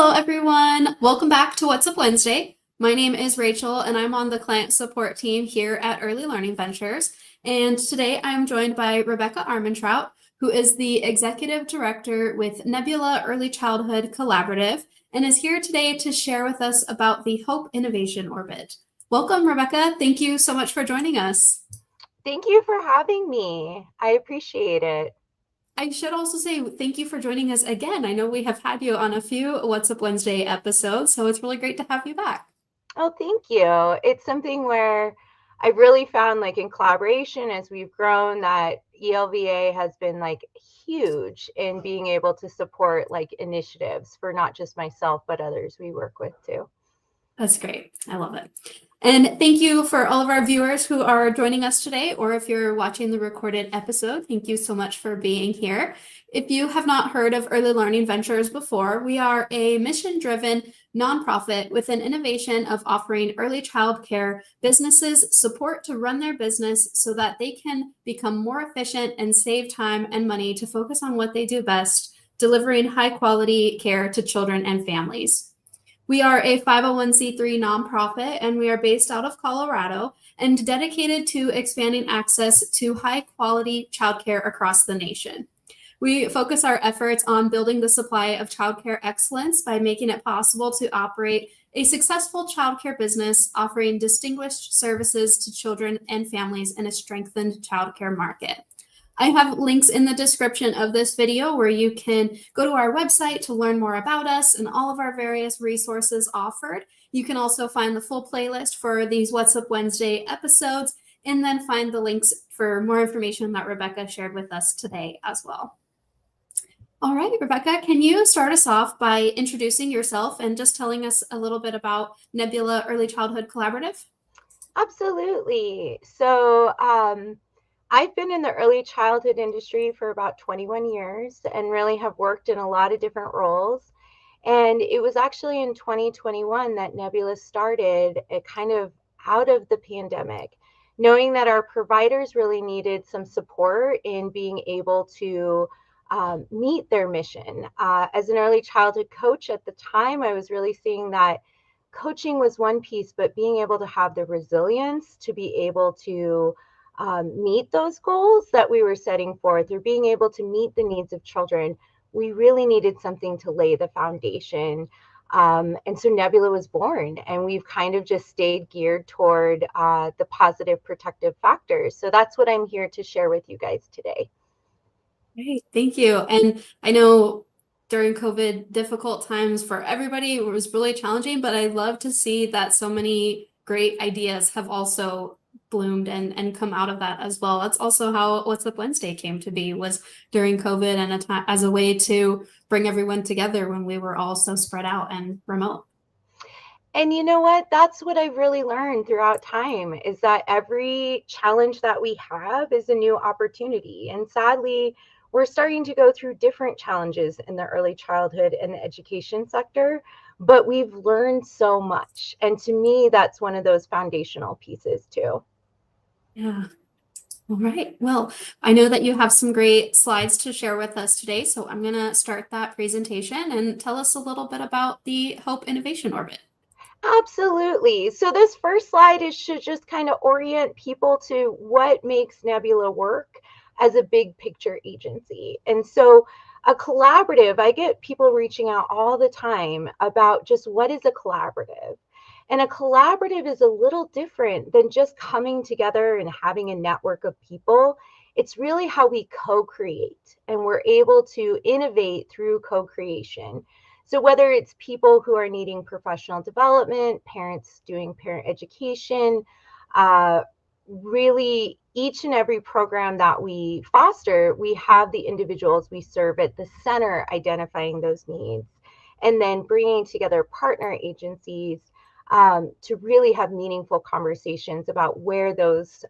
Hello, everyone. Welcome back to What's Up Wednesday. My name is Rachel, and I'm on the client support team here at Early Learning Ventures. And today I'm joined by Rebecca Armentrout, who is the Executive Director with Nebula Early Childhood Collaborative, and is here today to share with us about the Hope Innovation Orbit. Welcome, Rebecca. Thank you so much for joining us. Thank you for having me. I appreciate it. I should also say thank you for joining us again. I know we have had you on a few What's Up Wednesday episodes, so it's really great to have you back. Oh, thank you. It's something where I really found in collaboration as we've grown that ELVA has been huge in being able to support initiatives for not just myself, but others we work with too. That's great. I love it. And thank you for all of our viewers who are joining us today, or if you're watching the recorded episode, thank you so much for being here. If you have not heard of Early Learning Ventures before, we are a mission-driven nonprofit with an innovation of offering early child care businesses support to run their business so that they can become more efficient and save time and money to focus on what they do best, delivering high-quality care to children and families. We are a 501c3 nonprofit, and we are based out of Colorado and dedicated to expanding access to high-quality childcare across the nation. We focus our efforts on building the supply of childcare excellence by making it possible to operate a successful childcare business, offering distinguished services to children and families in a strengthened childcare market. I have links in the description of this video where you can go to our website to learn more about us and all of our various resources offered. You can also find the full playlist for these What's Up Wednesday episodes, and then find the links for more information that Rebecca shared with us today as well. All right, Rebecca, can you start us off by introducing yourself and just telling us a little bit about Nebula Early Childhood Collaborative? Absolutely. So I've been in the early childhood industry for about 21 years and really have worked in a lot of different roles. And it was actually in 2021 that Nebula started kind of out of the pandemic, knowing that our providers really needed some support in being able to meet their mission. As an early childhood coach at the time, I was really seeing that coaching was one piece, but being able to have the resilience to be able to meet those goals that we were setting forth, or being able to meet the needs of children, we really needed something to lay the foundation. And so Nebula was born, and we've kind of just stayed geared toward the positive protective factors. So that's what I'm here to share with you guys today. Great, thank you. And I know during COVID, difficult times for everybody, it was really challenging, but I love to see that so many great ideas have also bloomed and come out of that as well. That's also how What's Up Wednesday came to be, was during COVID, and as a way to bring everyone together when we were all so spread out and remote. And you know what? That's what I've really learned throughout time, is that every challenge that we have is a new opportunity. And sadly, we're starting to go through different challenges in the early childhood and the education sector, but we've learned so much. And to me, that's one of those foundational pieces too. Yeah. All right. Well, I know that you have some great slides to share with us today, so I'm going to start that presentation and tell us a little bit about the Hope Innovation Orbit. Absolutely. So this first slide is to just kind of orient people to what makes Nebula work as a big picture agency. And so a collaborative, I get people reaching out all the time about just what is a collaborative. And a collaborative is a little different than just coming together and having a network of people. It's really how we co-create, and we're able to innovate through co-creation. So whether it's people who are needing professional development, parents doing parent education, really each and every program that we foster, we have the individuals we serve at the center identifying those needs, and then bringing together partner agencies to really have meaningful conversations about where those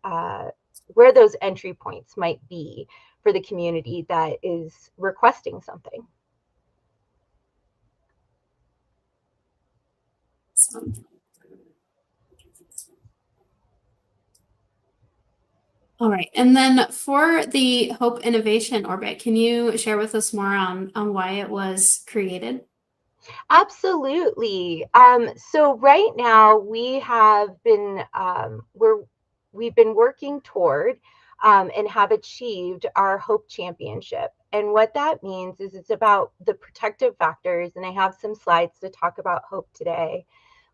entry points might be for the community that is requesting something. All right. And then for the Hope Innovation Orbit, can you share with us more on why it was created? Absolutely. So right now we have been we've been working toward and have achieved our Hope Championship. And what that means is it's about the protective factors, and I have some slides to talk about hope today.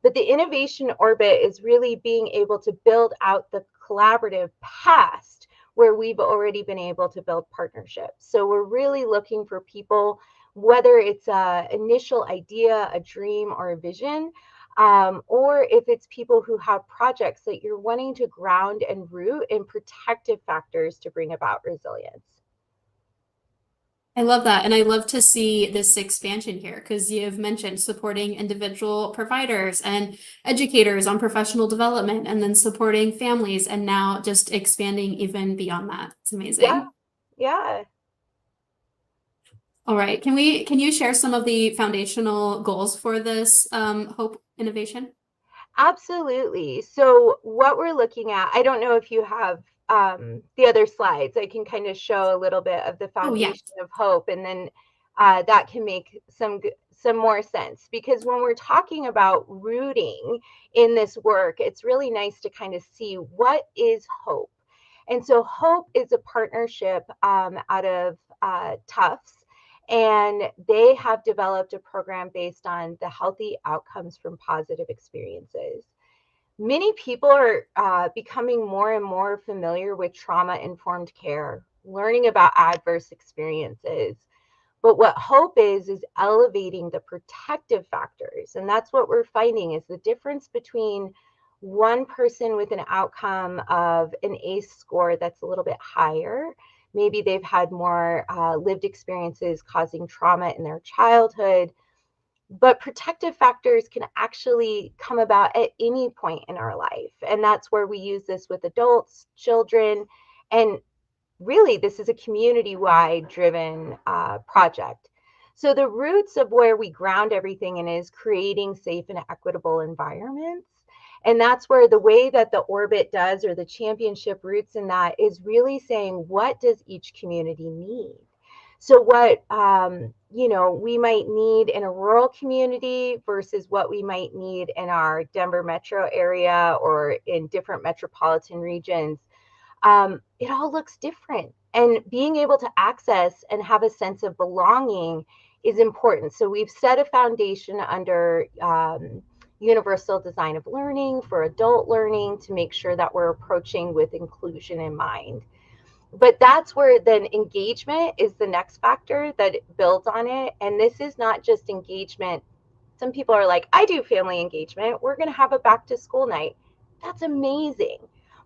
But the innovation orbit is really being able to build out the collaborative past where we've already been able to build partnerships. So we're really looking for people, whether it's a initial idea, a dream, or a vision, or if it's people who have projects that you're wanting to ground and root in protective factors to bring about resilience. I love that. And I love to see this expansion here because you've mentioned supporting individual providers and educators on professional development and then supporting families and now just expanding even beyond that. It's Yeah, amazing. yeah. All right. Can you share some of the foundational goals for this Hope innovation? Absolutely. So what we're looking at, I don't know if you have the other slides. I can kind of show a little bit of the Oh, yeah. foundation of hope, and then that can make some more sense. Because when we're talking about rooting in this work, it's really nice to kind of see what is hope. And so hope is a partnership out of Tufts, and they have developed a program based on the healthy outcomes from positive experiences. Many people are becoming more and more familiar with trauma informed care, learning about adverse experiences. But what hope is elevating the protective factors. And that's what we're finding is the difference between one person with an outcome of an ACE score that's a little bit higher. Maybe they've had more lived experiences causing trauma in their childhood, but protective factors can actually come about at any point in our life. And that's where we use this with adults, children, and really this is a community-wide driven project. So the roots of where we ground everything in is creating safe and equitable environments. And that's where the way that the orbit does, or the championship roots in that, is really saying, what does each community need? So what we might need in a rural community versus what we might need in our Denver metro area or in different metropolitan regions, it all looks different. And being able to access and have a sense of belonging is important. So we've set a foundation under universal design of learning for adult learning to make sure that we're approaching with inclusion in mind. But that's where then engagement is the next factor that builds on it. And this is not just engagement. Some people are like, I do family engagement. We're going to have a back to school night. That's amazing.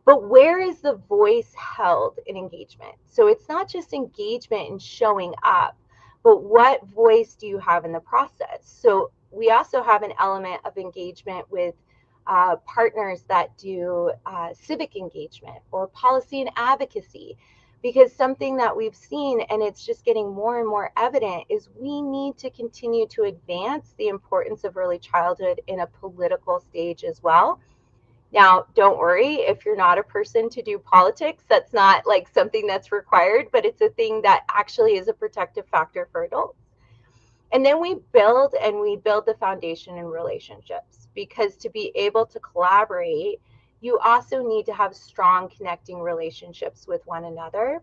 But where is the voice held in engagement? So it's not just engagement and showing up, but what voice do you have in the process? So we also have an element of engagement with partners that do civic engagement or policy and advocacy. Because something that we've seen, and it's just getting more and more evident, is we need to continue to advance the importance of early childhood in a political stage as well. Now, don't worry if you're not a person to do politics. That's not like something that's required, but it's a thing that actually is a protective factor for adults. And then we build the foundation in relationships, because to be able to collaborate, you also need to have strong connecting relationships with one another.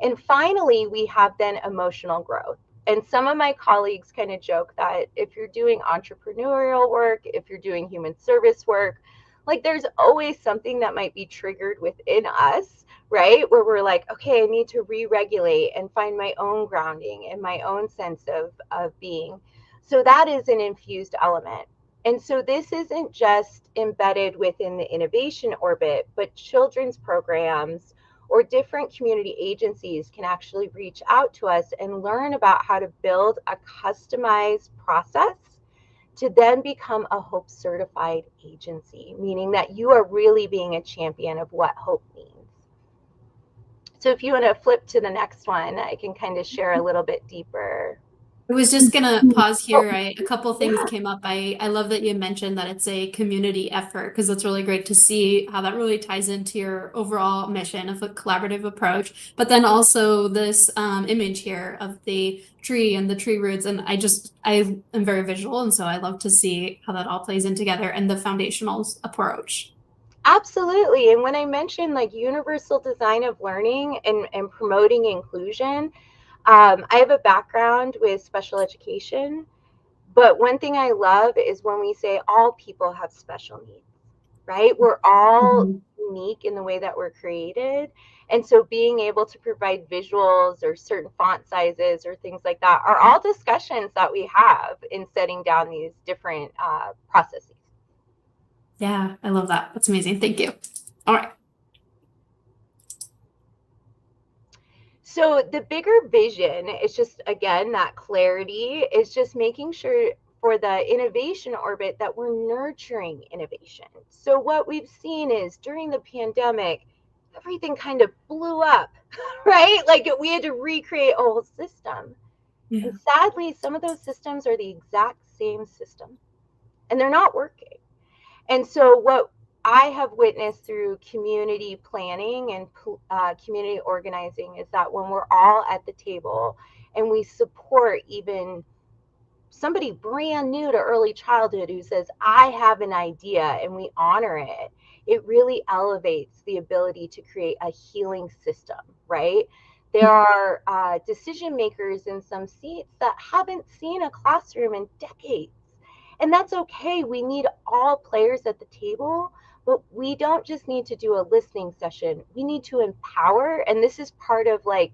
And finally, we have then emotional growth. And some of my colleagues kind of joke that if you're doing entrepreneurial work, if you're doing human service work, like there's always something that might be triggered within us, right? Where we're like, okay, I need to re-regulate and find my own grounding and my own sense of being. So that is an infused element. And so this isn't just embedded within the innovation orbit, but children's programs or different community agencies can actually reach out to us and learn about how to build a customized process to then become a Hope certified agency, meaning that you are really being a champion of what Hope means. So if you want to flip to the next one, I can kind of share a little bit deeper. I was just gonna pause here. A couple things Yeah, came up. I love that you mentioned that it's a community effort because it's really great to see how that really ties into your overall mission of a collaborative approach. But then also this image here of the tree and the tree roots, and I am very visual, and so I love to see how that all plays in together and the foundational approach. absolutely. And when I mentioned like universal design of learning and promoting inclusion, I have a background with special education, but one thing I love is when we say all people have special needs, right? We're all Mhm. unique in the way that we're created. And so being able to provide visuals or certain font sizes or things like that are all discussions that we have in setting down these different processes. Yeah, I love that. That's amazing. Thank you. All right. So the bigger vision is just, again, that clarity is just making sure for the innovation orbit that we're nurturing innovation. So what we've seen is during the pandemic, everything kind of blew up, right? Like we had to recreate a whole system. And Yeah. sadly, some of those systems are the exact same system and they're not working. And so, what I have witnessed through community planning and community organizing is that when we're all at the table and we support even somebody brand new to early childhood who says, I have an idea, and we honor it, it really elevates the ability to create a healing system, right? There are decision makers in some seats that haven't seen a classroom in decades. And that's okay. We need all players at the table, but we don't just need to do a listening session. We need to empower. And this is part of like,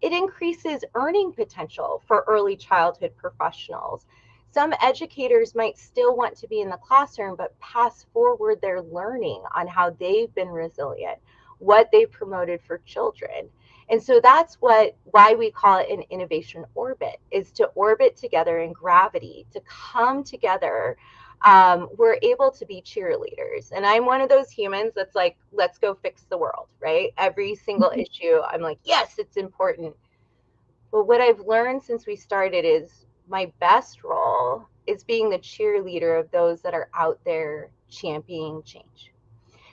it increases earning potential for early childhood professionals. Some educators might still want to be in the classroom, but pass forward their learning on how they've been resilient, what they promoted for children. And so that's why we call it an innovation orbit, is to orbit together in gravity, to come together. We're able to be cheerleaders. And I'm one of those humans that's like, let's go fix the world, right? Every single issue, I'm like, yes, it's important. But what I've learned since we started is my best role is being the cheerleader of those that are out there championing change.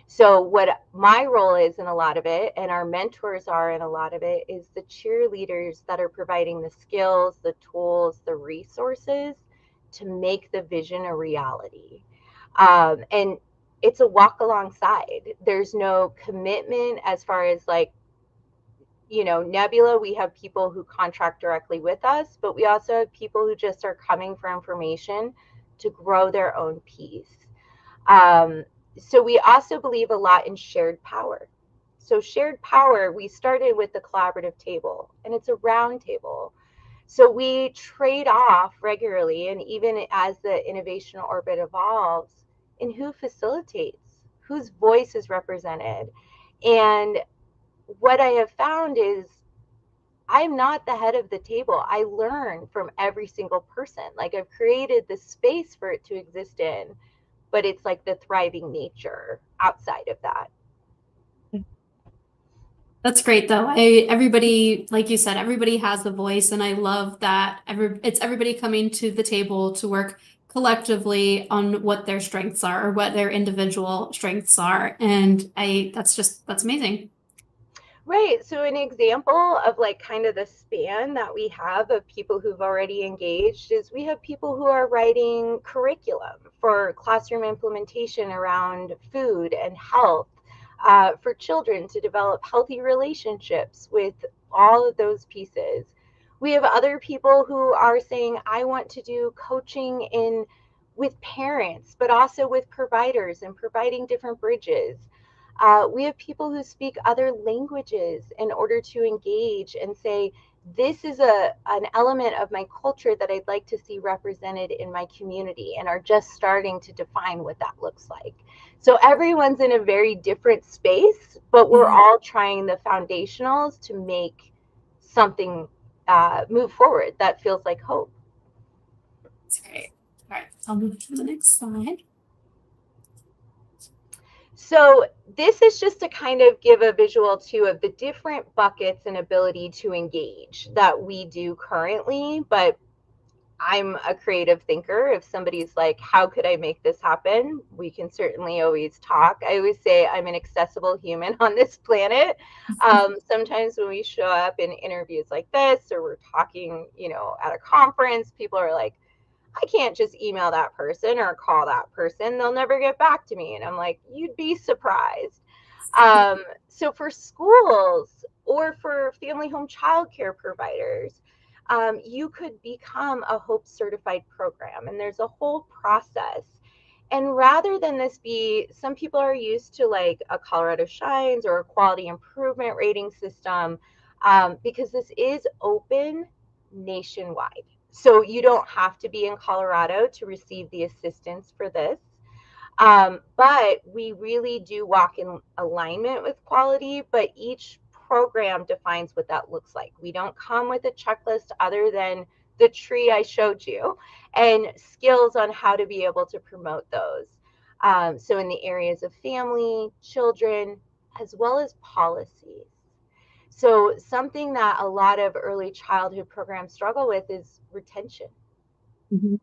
So, what my role is in a lot of it, and our mentors are in a lot of it, is the cheerleaders that are providing the skills, the tools, the resources to make the vision a reality. And it's a walk alongside. There's no commitment as far as like, Nebula, we have people who contract directly with us, but we also have people who just are coming for information to grow their own piece. Um, so we also believe a lot in shared power. So shared power, we started with the collaborative table, and it's a round table. So we trade off regularly, and even as the innovation orbit evolves, in who facilitates, whose voice is represented. And what I have found is I'm not the head of the table. I learn from every single person. Like I've created the space for it to exist in, but it's like the thriving nature outside of that. That's great though. Everybody, like you said, everybody has a voice, and I love that it's everybody coming to the table to work collectively on what their strengths are or what their individual strengths are. And that's amazing. Right. So an example of like kind of the span that we have of people who've already engaged is we have people who are writing curriculum for classroom implementation around food and health, for children to develop healthy relationships with all of those pieces. We have other people who are saying, I want to do coaching in with parents, but also with providers and providing different bridges. We have people who speak other languages in order to engage and say, this is an element of my culture that I'd like to see represented in my community, and are just starting to define what that looks like. So everyone's in a very different space, but we're Yeah, all trying the foundationals to make something move forward that feels like hope. that's great. All right, I'll move to the next slide. So this is just to kind of give a visual too of the different buckets and ability to engage that we do currently, but I'm a creative thinker. If somebody's like, how could I make this happen? We can certainly always talk. I always say I'm an accessible human on this planet. Sometimes when we show up in interviews like this, or we're talking, at a conference, people are like, I can't just email that person or call that person. They'll never get back to me. And I'm like, you'd be surprised. So for schools or for family home childcare providers, you could become a Hope certified program, and there's a whole process. And rather than this be, some people are used to like a Colorado Shines or a quality improvement rating system, because this is open nationwide. So you don't have to be in Colorado to receive the assistance for this. But we really do walk in alignment with quality, but each program defines what that looks like. We don't come with a checklist other than the tree I showed you and skills on how to be able to promote those. So in the areas of family, children, as well as policies. So something that a lot of early childhood programs struggle with is retention. Mhm.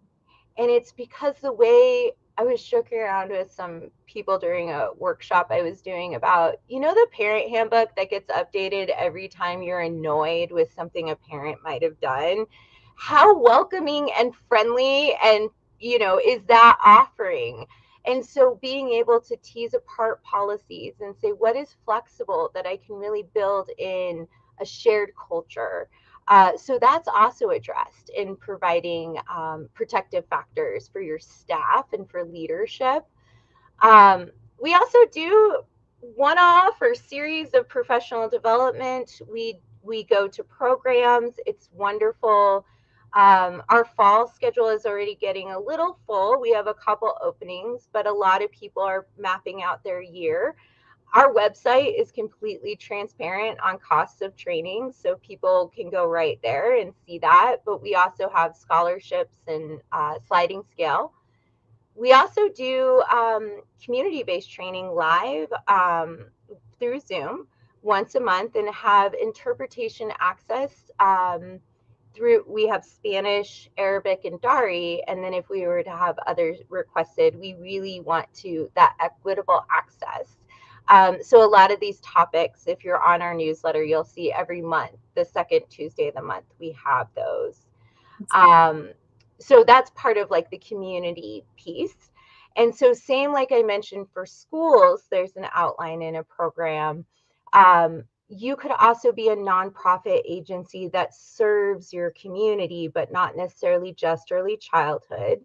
And it's because the way I was joking around with some people during a workshop I was doing about, the parent handbook that gets updated every time you're annoyed with something a parent might have done. How welcoming and friendly and, is that offering? And so being able to tease apart policies and say, what is flexible that I can really build in a shared culture? So that's also addressed in providing protective factors for your staff and for leadership. We also do one-off or series of professional development. We go to programs. It's wonderful. Our fall schedule is already getting a little full. We have a couple openings, but a lot of people are mapping out their year. Our website is completely transparent on costs of training, so people can go right there and see that. But we also have scholarships and sliding scale. We also do community-based training live through Zoom once a month, and have interpretation access through. We have Spanish, Arabic, and Dari, and then if we were to have others requested, we really want to that equitable access. So a lot of these topics, if you're on our newsletter, you'll see every month, the second Tuesday of the month, we have those. Um, so that's part of like the community piece. And so same like I mentioned for schools, there's an outline in a program. You could also be a nonprofit agency that serves your community, but not necessarily just early childhood,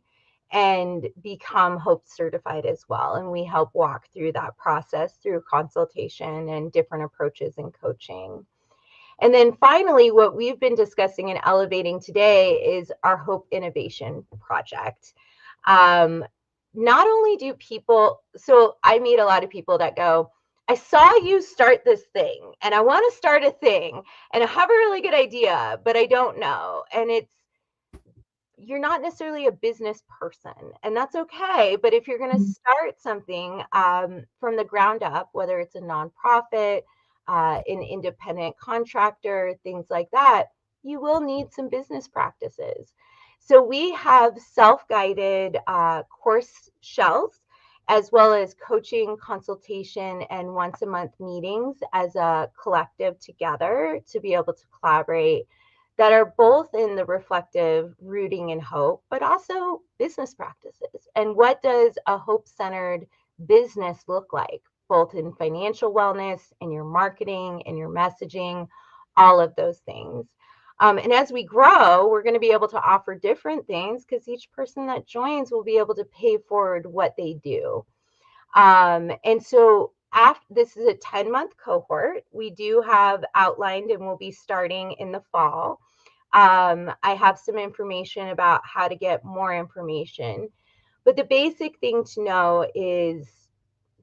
and become Hope certified as well. And we help walk through that process through consultation and different approaches and coaching. And then finally, what we've been discussing and elevating today is our Hope Innovation Project. Not only do people, so I meet a lot of people that go, I saw you start this thing and I want to start a thing and I have a really good idea, but I don't know. And you're not necessarily a business person, and that's okay. But if you're going to start something from the ground up, whether it's a nonprofit, an independent contractor, things like that, you will need some business practices. So we have self-guided course shells, as well as coaching, consultation, and once a month meetings as a collective together to be able to collaborate, that are both in the reflective rooting in hope, but also business practices. And what does a hope-centered business look like, both in financial wellness and your marketing and your messaging, all of those things. And as we grow, we're going to be able to offer different things because each person that joins will be able to pay forward what they do. And so after this is a 10-month cohort, we do have outlined and we'll be starting in the fall. I have some information about how to get more information, but the basic thing to know is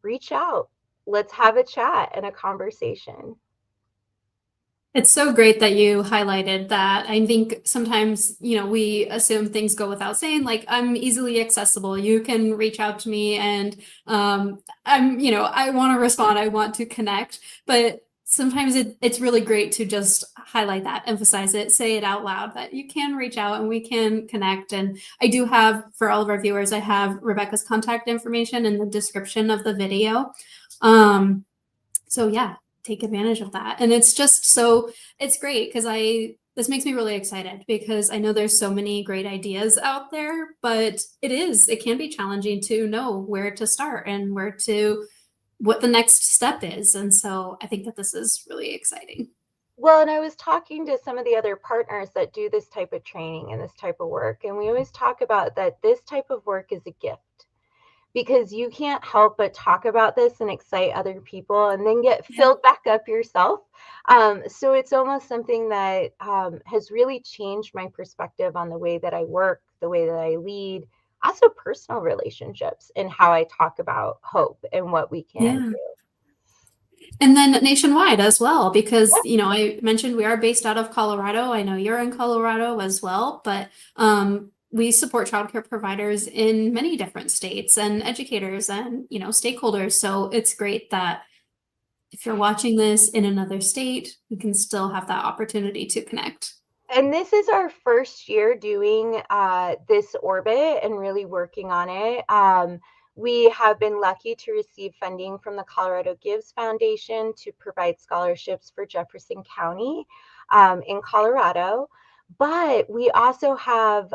reach out. Let's have a chat and a conversation. It's so great that you highlighted that. I think sometimes, we assume things go without saying, like I'm easily accessible. You can reach out to me and I want to respond. I want to connect. But sometimes it's really great to just highlight that, emphasize it, say it out loud that you can reach out and we can connect. And I do have, for all of our viewers, I have Rebecca's contact information in the description of the video. So yeah, take advantage of that. And it's just so, it's great because this makes me really excited because I know there's so many great ideas out there, but it can be challenging to know where to start and what the next step is. And so I think that this is really exciting. Well, and I was talking to some of the other partners that do this type of training and this type of work, and we always talk about that this type of work is a gift because you can't help but talk about this and excite other people and then get filled back up yourself. So it's almost something that has really changed my perspective on the way that I work, the way that I lead, also personal relationships and how I talk about hope and what we can Yeah. do. And then nationwide as well, because, I mentioned we are based out of Colorado. I know you're in Colorado as well, but we support childcare providers in many different states and educators and, stakeholders. So it's great that if you're watching this in another state, you can still have that opportunity to connect. And this is our first year doing this orbit and really working on it. We have been lucky to receive funding from the Colorado Gives Foundation to provide scholarships for Jefferson County in Colorado. But we also have,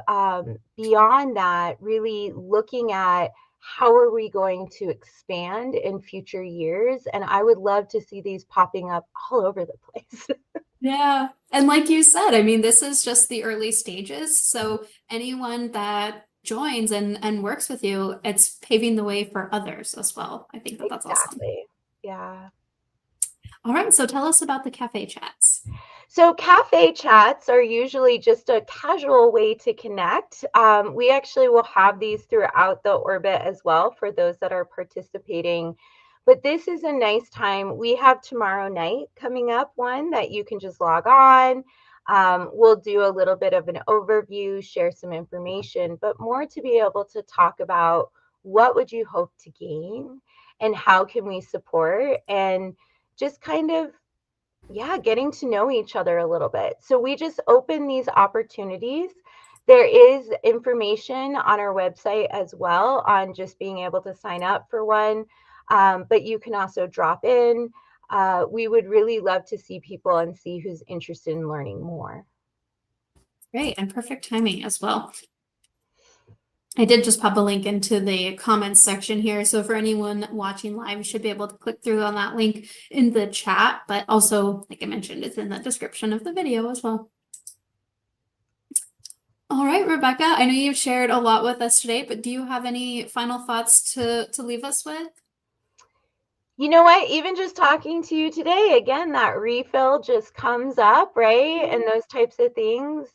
beyond that, really looking at how are we going to expand in future years. And I would love to see these popping up all over the place. Yeah. And like you said, I mean, this is just the early stages. So anyone that joins and works with you, it's paving the way for others as well. I think that's awesome. Exactly. Yeah. All right. So tell us about the cafe chats. So cafe chats are usually just a casual way to connect. We actually will have these throughout the orbit as well for those that are participating. But this is a nice time. We have tomorrow night coming up one that you can just log on. We'll do a little bit of an overview, share some information, but more to be able to talk about what would you hope to gain and how can we support and just kind of getting to know each other a little bit. So we just open these opportunities. There is information on our website as well on just being able to sign up for one, but you can also drop in. We would really love to see people and see who's interested in learning more. Great, and perfect timing as well. I did just pop a link into the comments section here. So for anyone watching live, you should be able to click through on that link in the chat, but also, like I mentioned, it's in the description of the video as well. All right, Rebecca, I know you've shared a lot with us today, but do you have any final thoughts to leave us with? You know what? Even just talking to you today, again, that refill just comes up, right? And those types of things.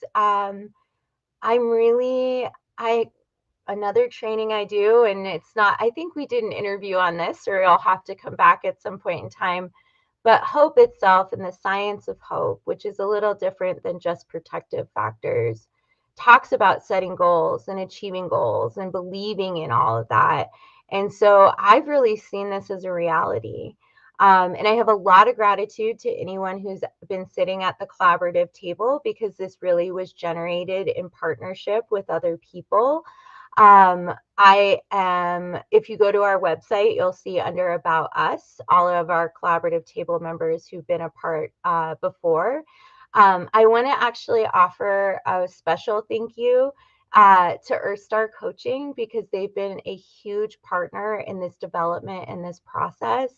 Another training I do, and it's not, I think we did an interview on this, or I'll have to come back at some point in time, but hope itself and the science of hope, which is a little different than just protective factors, talks about setting goals and achieving goals and believing in all of that. And so I've really seen this as a reality. And I have a lot of gratitude to anyone who's been sitting at the collaborative table because this really was generated in partnership with other people. If you go to our website, you'll see under About Us, all of our collaborative table members who've been a part before. I want to actually offer a special thank you to Earthstar Coaching because they've been a huge partner in this development and this process.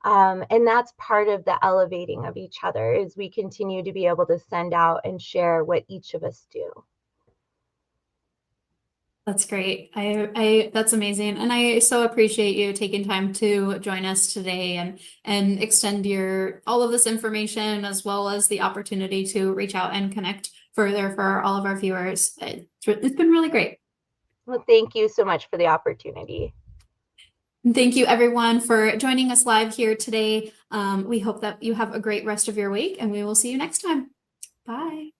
And that's part of the elevating of each other is we continue to be able to send out and share what each of us do. That's great. That's amazing. And I so appreciate you taking time to join us today and extend all of this information as well as the opportunity to reach out and connect further for all of our viewers. It's been really great. Well, thank you so much for the opportunity. Thank you everyone for joining us live here today. We hope that you have a great rest of your week and we will see you next time. Bye.